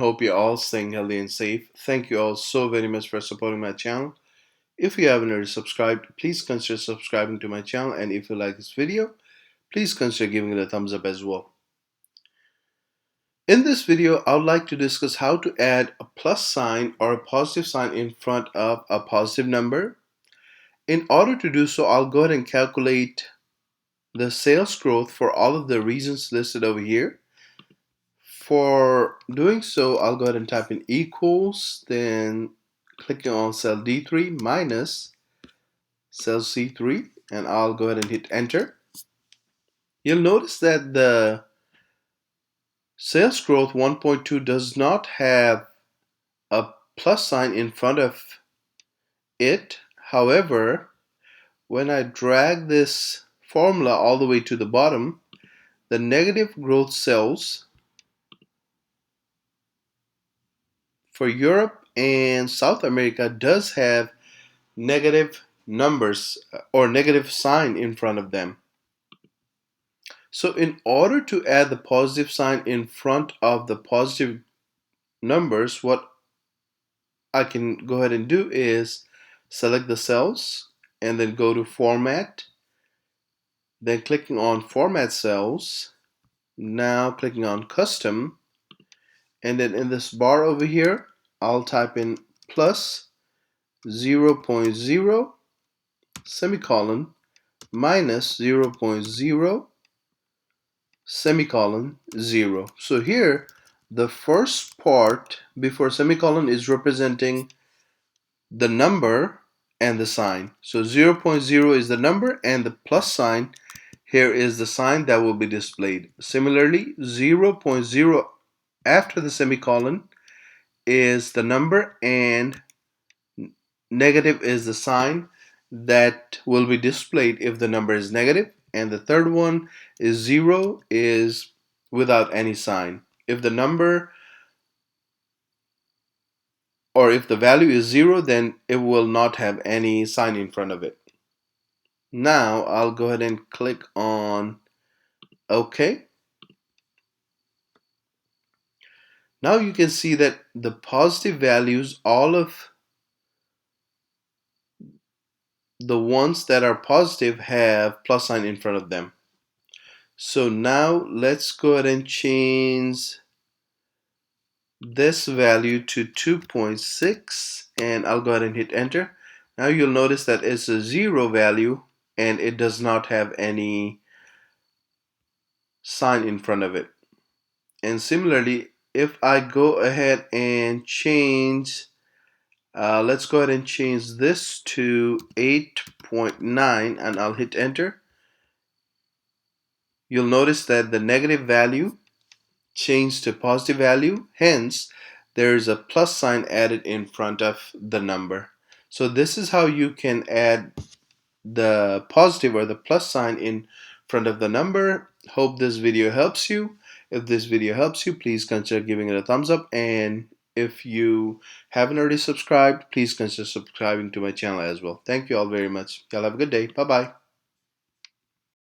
Hope you're all staying healthy and safe. Thank you all so very much for supporting my channel. If you haven't already subscribed, please consider subscribing to my channel, and if you like this video, please consider giving it a thumbs up as well. In this video, I would like to discuss how to add a plus sign or a positive sign in front of a positive number. In order to do so, I'll go ahead and calculate the sales growth for all of the regions listed over here. For doing so, I'll go ahead and type in equals, then clicking on cell D3 minus cell C3, and I'll go ahead and hit enter. You'll notice that the sales growth 1.2 does not have a plus sign in front of it. However, when I drag this formula all the way to the bottom, the negative growth cells for Europe and South America does have negative numbers or negative sign in front of them. So in order to add the positive sign in front of the positive numbers, what I can go ahead and do is select the cells and then go to format, then clicking on format cells, now clicking on custom, and then in this bar over here I'll type in plus 0.0 semicolon minus 0.0 semicolon 0. So here the first part before semicolon is representing the number and the sign. So 0.0 is the number, and the plus sign here is the sign that will be displayed. Similarly, 0.0 after the semicolon is the number, and negative is the sign that will be displayed if the number is negative, and the third one is 0 is without any sign. If the number or if the value is 0, then it will not have any sign in front of it. Now I'll go ahead and click on OK. Now you can see that the positive values, all of the ones that are positive have plus sign in front of them. So now let's go ahead and change this value to 2.6, and I'll go ahead and hit enter. Now you'll notice that it's a 0 value and it does not have any sign in front of it. And similarly, if I go ahead and change, let's go ahead and change this to 8.9 and I'll hit enter. You'll notice that the negative value changed to positive value, hence there is a plus sign added in front of the number. So this is how you can add the positive or the plus sign in front of the number. Hope this video helps you. If this video helps you, please consider giving it a thumbs up, and if you haven't already subscribed, please consider subscribing to my channel as well. Thank you all very much. Y'all have a good day. Bye bye.